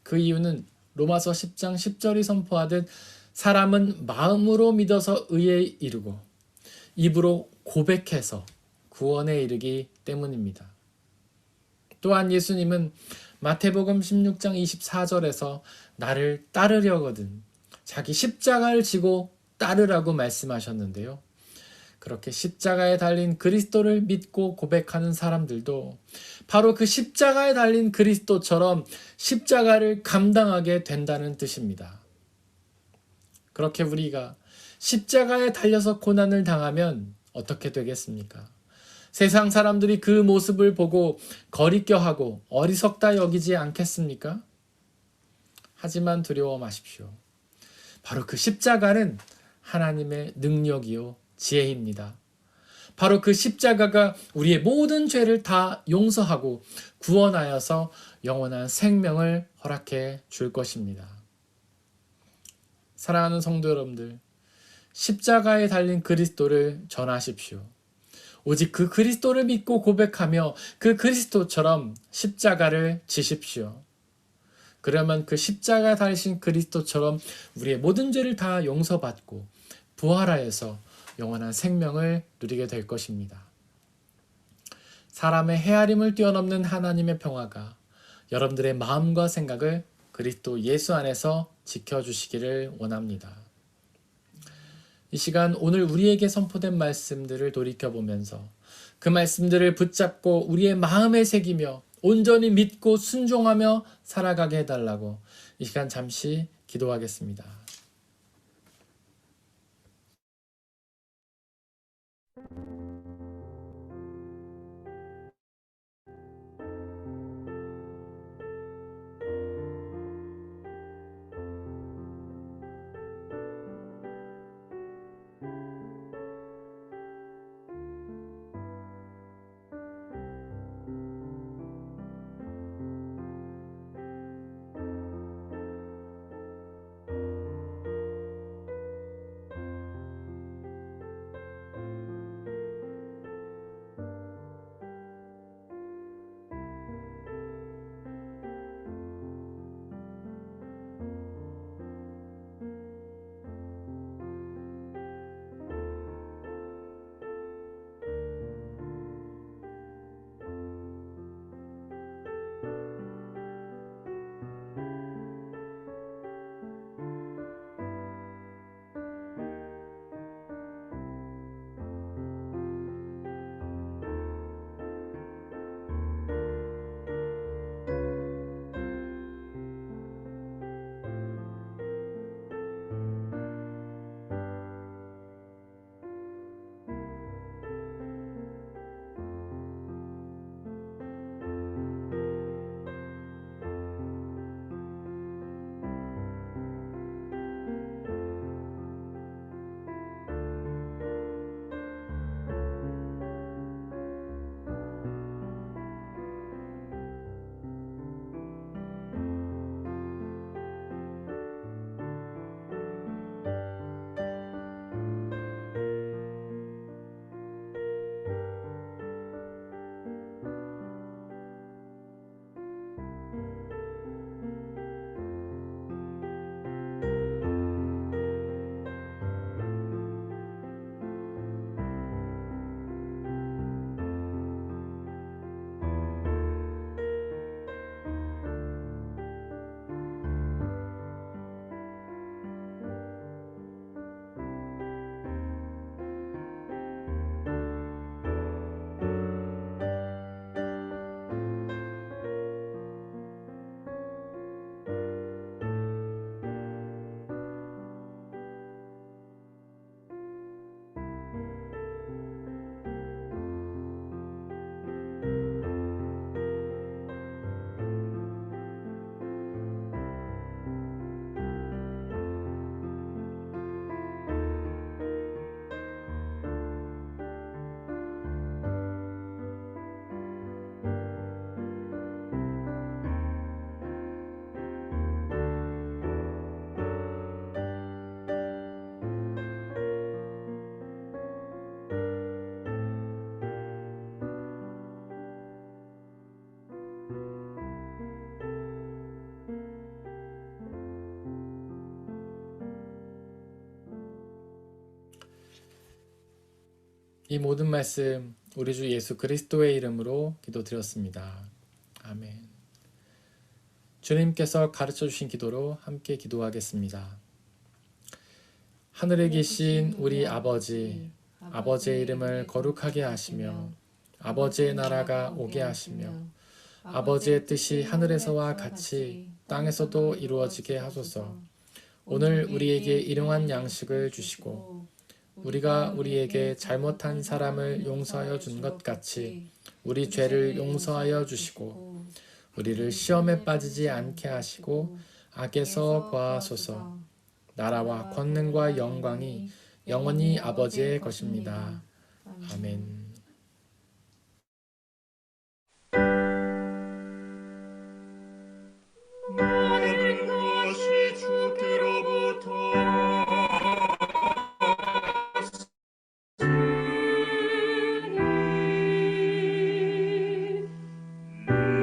그 이유는 로마서 10장 10절이 선포하듯 사람은 마음으로 믿어서 의에 이르고 입으로 고백해서 구원에 이르기 때문입니다. 또한 예수님은 마태복음 16장 24절에서 나를 따르려거든 자기 십자가를 지고 따르라고 말씀하셨는데요. 그렇게 십자가에 달린 그리스도를 믿고 고백하는 사람들도 바로 그 십자가에 달린 그리스도처럼 십자가를 감당하게 된다는 뜻입니다. 그렇게 우리가 십자가에 달려서 고난을 당하면 어떻게 되겠습니까? 세상 사람들이 그 모습을 보고 거리껴하고 어리석다 여기지 않겠습니까? 하지만 두려워 마십시오. 바로 그 십자가는 하나님의 능력이요 지혜입니다. 바로 그 십자가가 우리의 모든 죄를 다 용서하고 구원하여서 영원한 생명을 허락해 줄 것입니다. 사랑하는 성도 여러분들, 십자가에 달린 그리스도를 전하십시오. 오직 그 그리스도를 믿고 고백하며 그 그리스도처럼 십자가를 지십시오. 그러면 그 십자가 달리신 그리스도처럼 우리의 모든 죄를 다 용서받고 부활하여서 영원한 생명을 누리게 될 것입니다. 사람의 헤아림을 뛰어넘는 하나님의 평화가 여러분들의 마음과 생각을 그리스도 예수 안에서 지켜주시기를 원합니다. 이 시간 오늘 우리에게 선포된 말씀들을 돌이켜보면서 그 말씀들을 붙잡고 우리의 마음에 새기며 온전히 믿고 순종하며 살아가게 해달라고 이 시간 잠시 기도하겠습니다. 이 모든 말씀 우리 주 예수 그리스도의 이름으로 기도드렸습니다. 아멘. 주님께서 가르쳐 주신 기도로 함께 기도하겠습니다. 하늘에 계신 우리 아버지, 아버지의 이름을 거룩하게 하시며 아버지의 나라가 오게 하시며 아버지의 뜻이 하늘에서와 같이 땅에서도 이루어지게 하소서. 오늘 우리에게 일용할 양식을 주시고 우리가 우리에게 잘못한 사람을 용서하여 준 것 같이 우리 죄를 용서하여 주시고 우리를 시험에 빠지지 않게 하시고 악에서 구하소서. 나라와 권능과 영광이 영원히 아버지의 것입니다. 아멘. 모든 것이 주께로부터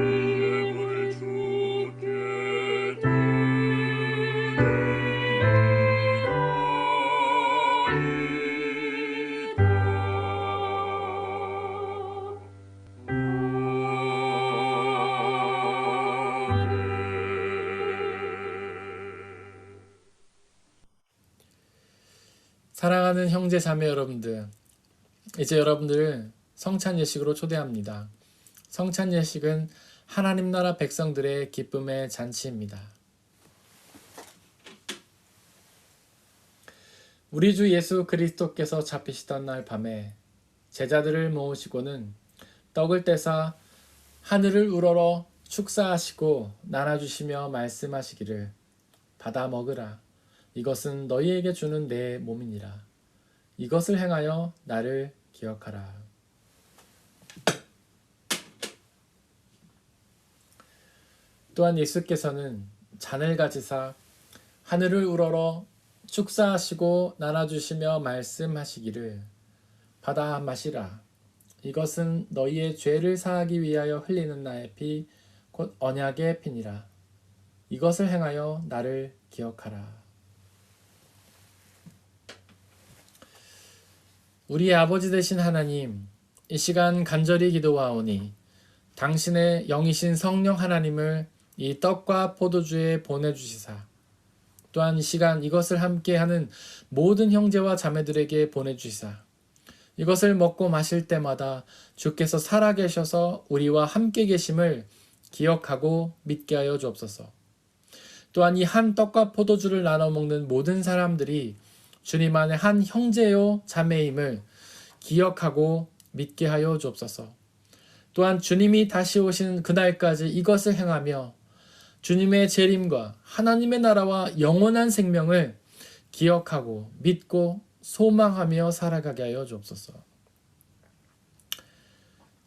이름을 주께 사랑하는 형제 자매 여러분들, 이제 여러분들을 성찬 예식으로 초대합니다. 성찬 예식은 하나님 나라 백성들의 기쁨의 잔치입니다. 우리 주 예수 그리스도께서 잡히시던 날 밤에 제자들을 모으시고는 떡을 떼사 하늘을 우러러 축사하시고 나눠주시며 말씀하시기를 받아 먹으라. 이것은 너희에게 주는 내 몸이니라. 이것을 행하여 나를 기억하라. 또한 예수께서는 잔을 가지사 하늘을 우러러 축사하시고 나눠주시며 말씀하시기를 받아 마시라. 이것은 너희의 죄를 사하기 위하여 흘리는 나의 피 곧 언약의 피니라. 이것을 행하여 나를 기억하라. 우리의 아버지 되신 하나님, 이 시간 간절히 기도하오니 당신의 영이신 성령 하나님을 이 떡과 포도주에 보내주시사 또한 이 시간 이것을 함께하는 모든 형제와 자매들에게 보내주시사 이것을 먹고 마실 때마다 주께서 살아계셔서 우리와 함께 계심을 기억하고 믿게 하여 주옵소서. 또한 이 한 떡과 포도주를 나눠 먹는 모든 사람들이 주님 안에 한 형제요 자매임을 기억하고 믿게 하여 주옵소서. 또한 주님이 다시 오시는 그날까지 이것을 행하며 주님의 재림과 하나님의 나라와 영원한 생명을 기억하고 믿고 소망하며 살아가게 하여 주옵소서.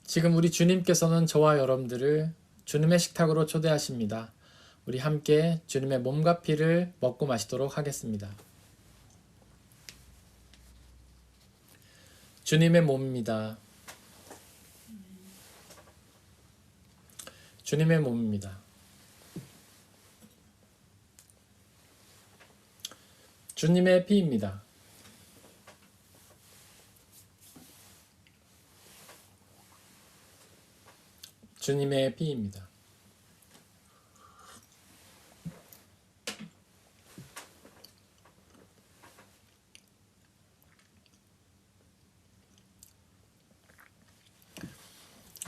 지금 우리 주님께서는 저와 여러분들을 주님의 식탁으로 초대하십니다. 우리 함께 주님의 몸과 피를 먹고 마시도록 하겠습니다. 주님의 몸입니다. 주님의 몸입니다. 주님의 피입니다. 주님의 피입니다.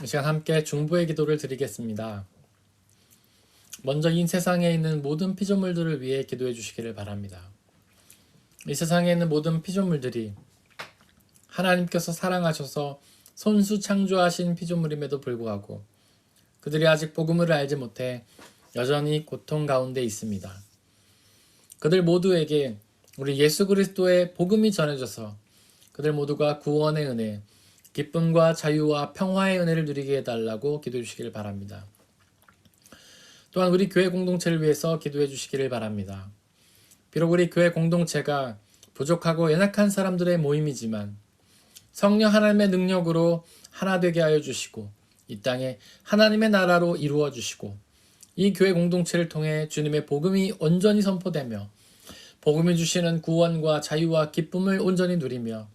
이 시간 함께 중보의 기도를 드리겠습니다. 먼저 이 세상에 있는 모든 피조물들을 위해 기도해 주시기를 바랍니다. 이 세상에 있는 모든 피조물들이 하나님께서 사랑하셔서 손수 창조하신 피조물임에도 불구하고 그들이 아직 복음을 알지 못해 여전히 고통 가운데 있습니다. 그들 모두에게 우리 예수 그리스도의 복음이 전해져서 그들 모두가 구원의 은혜, 기쁨과 자유와 평화의 은혜를 누리게 해달라고 기도해 주시기를 바랍니다. 또한 우리 교회 공동체를 위해서 기도해 주시기를 바랍니다. 비록 우리 교회 공동체가 부족하고 연약한 사람들의 모임이지만 성령 하나님의 능력으로 하나 되게 하여 주시고 이 땅에 하나님의 나라로 이루어 주시고 이 교회 공동체를 통해 주님의 복음이 온전히 선포되며 복음이 주시는 구원과 자유와 기쁨을 온전히 누리며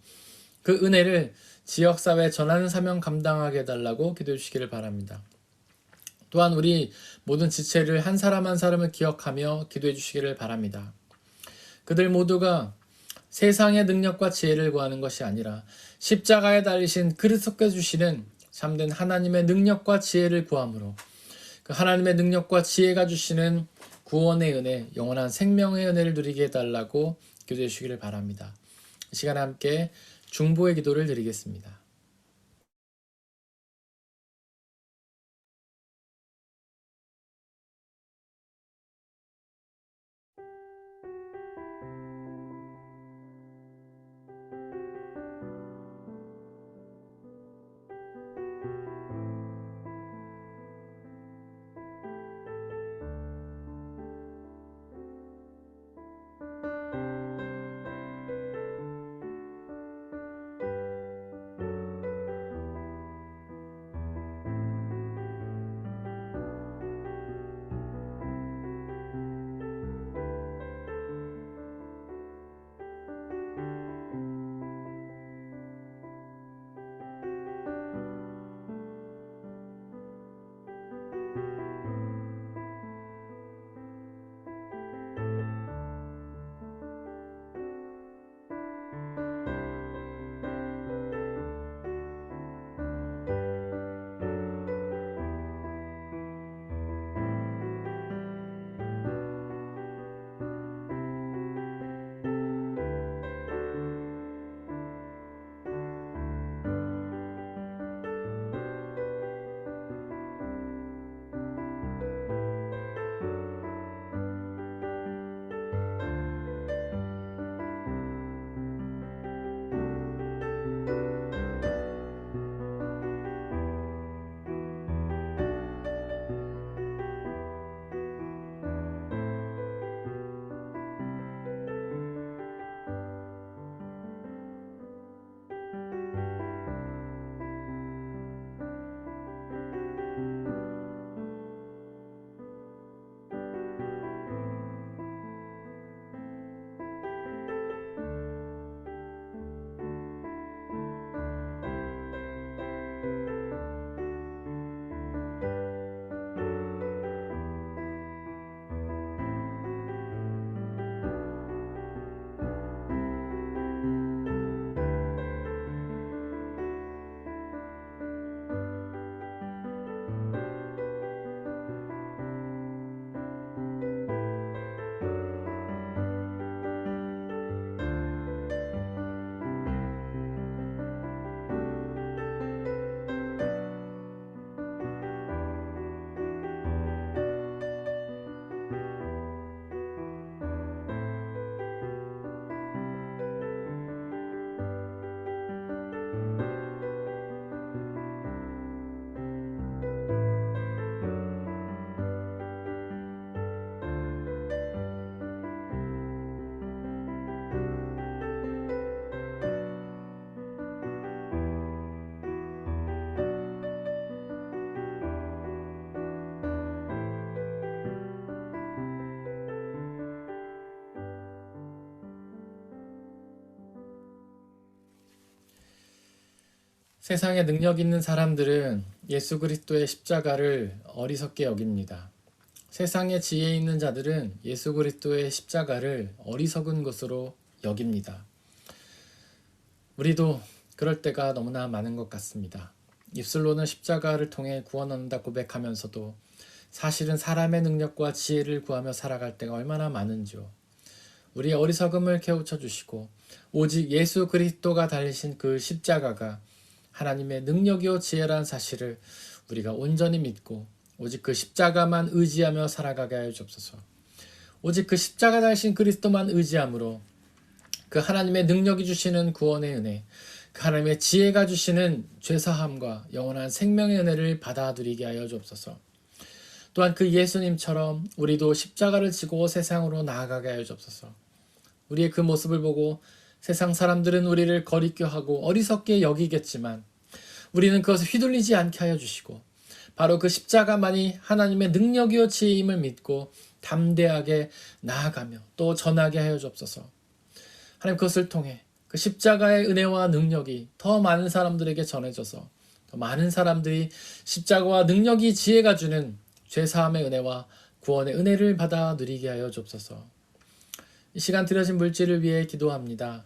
그 은혜를 지역사회에 전하는 사명 감당하게 해달라고 기도해 주시기를 바랍니다. 또한 우리 모든 지체를 한 사람 한 사람을 기억하며 기도해 주시기를 바랍니다. 그들 모두가 세상의 능력과 지혜를 구하는 것이 아니라 십자가에 달리신 그리스도께서 주시는 참된 하나님의 능력과 지혜를 구함으로 그 하나님의 능력과 지혜가 주시는 구원의 은혜, 영원한 생명의 은혜를 누리게 해달라고 기도해 주시기를 바랍니다. 이 시간에 함께 중보의 기도를 드리겠습니다. 세상에 능력 있는 사람들은 예수 그리스도의 십자가를 어리석게 여깁니다. 세상에 지혜 있는 자들은 예수 그리스도의 십자가를 어리석은 것으로 여깁니다. 우리도 그럴 때가 너무나 많은 것 같습니다. 입술로는 십자가를 통해 구원 얻는다 고백하면서도 사실은 사람의 능력과 지혜를 구하며 살아갈 때가 얼마나 많은지요. 우리의 어리석음을 깨우쳐 주시고 오직 예수 그리스도가 달리신 그 십자가가 하나님의 능력이요 지혜란 사실을 우리가 온전히 믿고 오직 그 십자가만 의지하며 살아가게 하여 주옵소서. 오직 그 십자가 달리신 그리스도만 의지함으로 그 하나님의 능력이 주시는 구원의 은혜, 그 하나님의 지혜가 주시는 죄사함과 영원한 생명의 은혜를 받아 누리게 하여 주옵소서. 또한 그 예수님처럼 우리도 십자가를 지고 세상으로 나아가게 하여 주옵소서. 우리의 그 모습을 보고 세상 사람들은 우리를 거리껴하고 어리석게 여기겠지만 우리는 그것을 휘둘리지 않게 하여 주시고 바로 그 십자가만이 하나님의 능력이요 지혜임을 믿고 담대하게 나아가며 또 전하게 하여 주옵소서. 하나님 그것을 통해 그 십자가의 은혜와 능력이 더 많은 사람들에게 전해져서 더 많은 사람들이 십자가와 능력이 지혜가 주는 죄사함의 은혜와 구원의 은혜를 받아 누리게 하여 주옵소서. 이 시간 드려진 물질을 위해 기도합니다.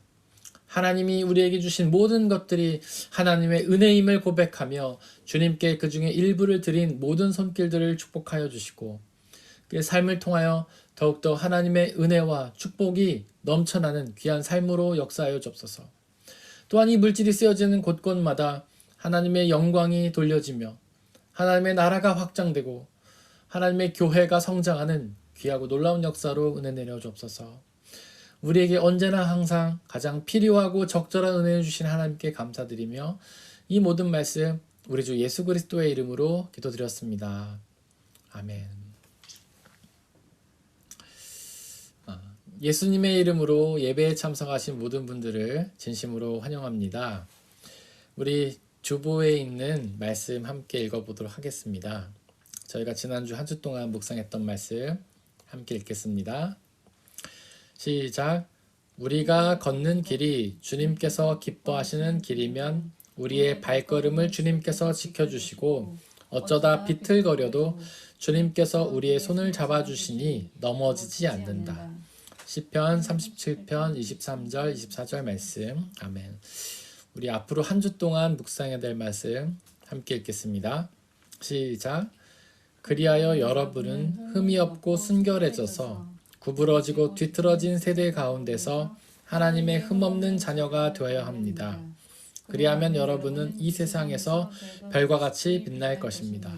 하나님이 우리에게 주신 모든 것들이 하나님의 은혜임을 고백하며 주님께 그 중에 일부를 드린 모든 손길들을 축복하여 주시고 그의 삶을 통하여 더욱더 하나님의 은혜와 축복이 넘쳐나는 귀한 삶으로 역사하여 주옵소서. 또한 이 물질이 쓰여지는 곳곳마다 하나님의 영광이 돌려지며 하나님의 나라가 확장되고 하나님의 교회가 성장하는 귀하고 놀라운 역사로 은혜 내려 주옵소서. 우리에게 언제나 항상 가장 필요하고 적절한 은혜를 주신 하나님께 감사드리며 이 모든 말씀 우리 주 예수 그리스도의 이름으로 기도드렸습니다. 아멘. 예수님의 이름으로 예배에 참석하신 모든 분들을 진심으로 환영합니다. 우리 주보에 있는 말씀 함께 읽어보도록 하겠습니다. 저희가 지난주 한 주 동안 묵상했던 말씀 함께 읽겠습니다. 시작. 우리가 걷는 길이 주님께서 기뻐하시는 길이면 우리의 발걸음을 주님께서 지켜주시고 어쩌다 비틀거려도 주님께서 우리의 손을 잡아주시니 넘어지지 않는다. 시편 37편 23절 24절 말씀. 아멘. 우리 앞으로 한 주 동안 묵상해야 될 말씀 함께 읽겠습니다. 시작. 그리하여 여러분은 흠이 없고 순결해져서 구부러지고 뒤틀어진 세대 가운데서 하나님의 흠없는 자녀가 되어야 합니다. 그리하면 여러분은 이 세상에서 별과 같이 빛날 것입니다.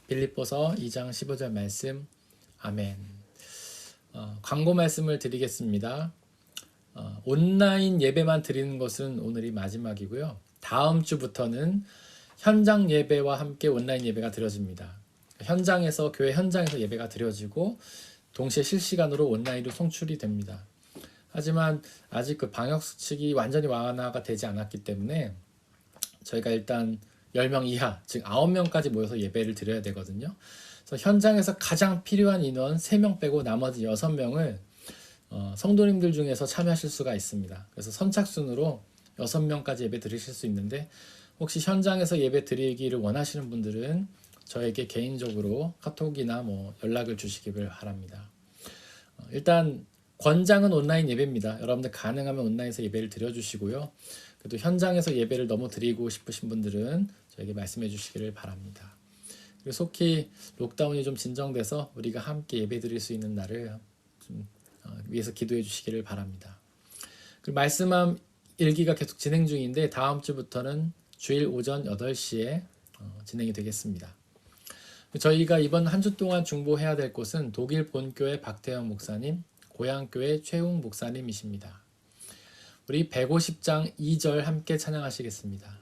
빌립보서 2장 15절 말씀. 아멘. 광고 말씀을 드리겠습니다. 온라인 예배만 드리는 것은 오늘이 마지막이고요. 다음 주부터는 현장 예배와 함께 온라인 예배가 드려집니다. 현장에서 교회 현장에서 예배가 드려지고 동시에 실시간으로 온라인으로 송출이 됩니다. 하지만 아직 그 방역 수칙이 완전히 완화가 되지 않았기 때문에 저희가 일단 10명 이하, 즉 9명까지 모여서 예배를 드려야 되거든요. 그래서 현장에서 가장 필요한 인원 3명 빼고 나머지 6명을 성도님들 중에서 참여하실 수가 있습니다. 그래서 선착순으로 6명까지 예배 드리실 수 있는데 혹시 현장에서 예배 드리기를 원하시는 분들은 저에게 개인적으로 카톡이나 연락을 주시기를 바랍니다. 일단 권장은 온라인 예배입니다. 여러분들 가능하면 온라인에서 예배를 드려주시고요. 그래도 현장에서 예배를 너무 드리고 싶으신 분들은 저에게 말씀해 주시기를 바랍니다. 그리고 속히 록다운이 좀 진정돼서 우리가 함께 예배 드릴 수 있는 날을 좀 위해서 기도해 주시기를 바랍니다. 그리고 말씀함 일기가 계속 진행 중인데 다음 주부터는 주일 오전 8시에 진행이 되겠습니다. 저희가 이번 한 주 동안 중보해야 될 곳은 독일 본교회 박태영 목사님, 고향교회 최웅 목사님이십니다. 우리 150장 2절 함께 찬양하시겠습니다.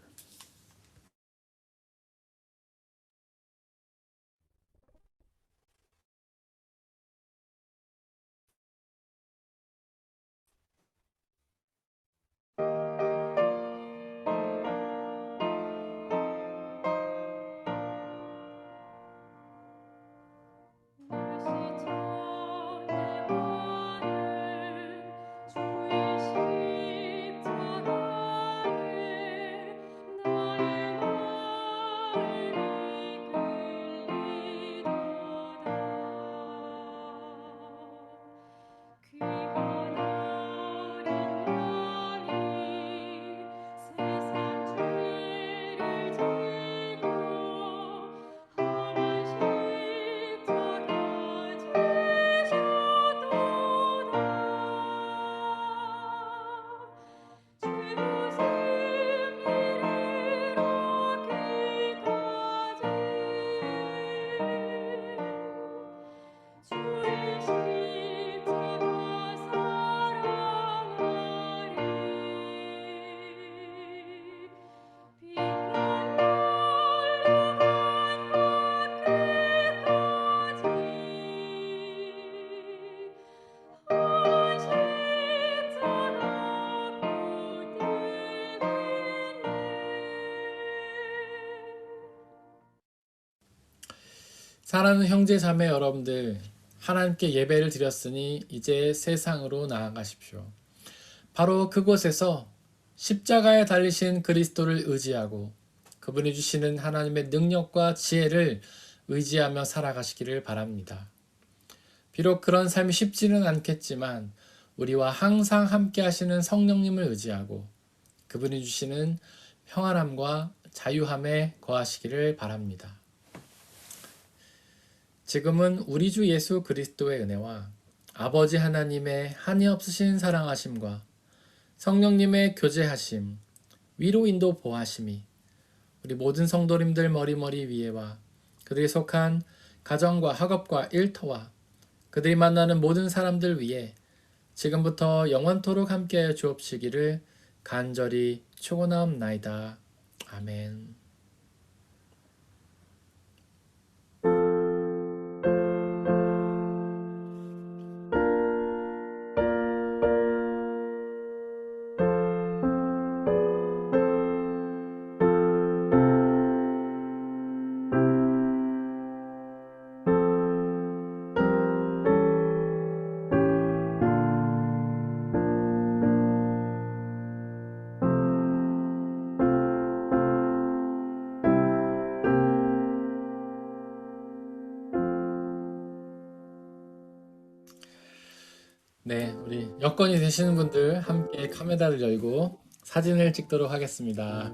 사랑하는 형제 자매 여러분들, 하나님께 예배를 드렸으니 이제 세상으로 나아가십시오. 바로 그곳에서 십자가에 달리신 그리스도를 의지하고 그분이 주시는 하나님의 능력과 지혜를 의지하며 살아가시기를 바랍니다. 비록 그런 삶이 쉽지는 않겠지만 우리와 항상 함께 하시는 성령님을 의지하고 그분이 주시는 평안함과 자유함에 거하시기를 바랍니다. 지금은 우리 주 예수 그리스도의 은혜와 아버지 하나님의 한이 없으신 사랑하심과 성령님의 교제하심, 위로 인도 보하심이 우리 모든 성도님들 머리머리 위에와 그들이 속한 가정과 학업과 일터와 그들이 만나는 모든 사람들 위에 지금부터 영원토록 함께하여 주옵시기를 간절히 축원하옵나이다. 아멘. 네, 우리 여건이 되시는 분들 함께 카메라를 열고 사진을 찍도록 하겠습니다.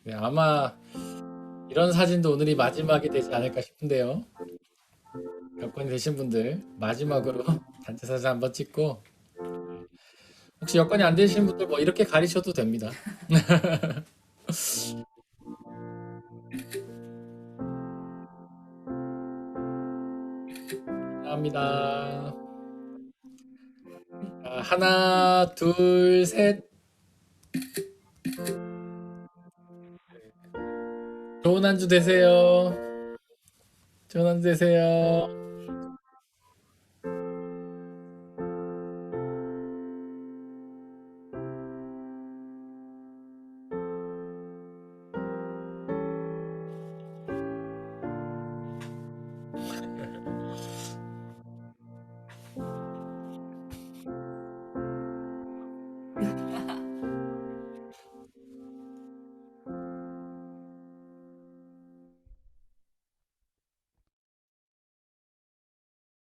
네, 아마 이런 사진도 오늘이 마지막이 되지 않을까 싶은데요. 여건이 되신 분들 마지막으로 단체 사진 한번 찍고 혹시 여건이 안 되시는 분들 뭐 이렇게 가리셔도 됩니다. 감사합니다. 자, 하나, 둘, 셋. 좋은 한 주 되세요. 좋은 한 주 되세요.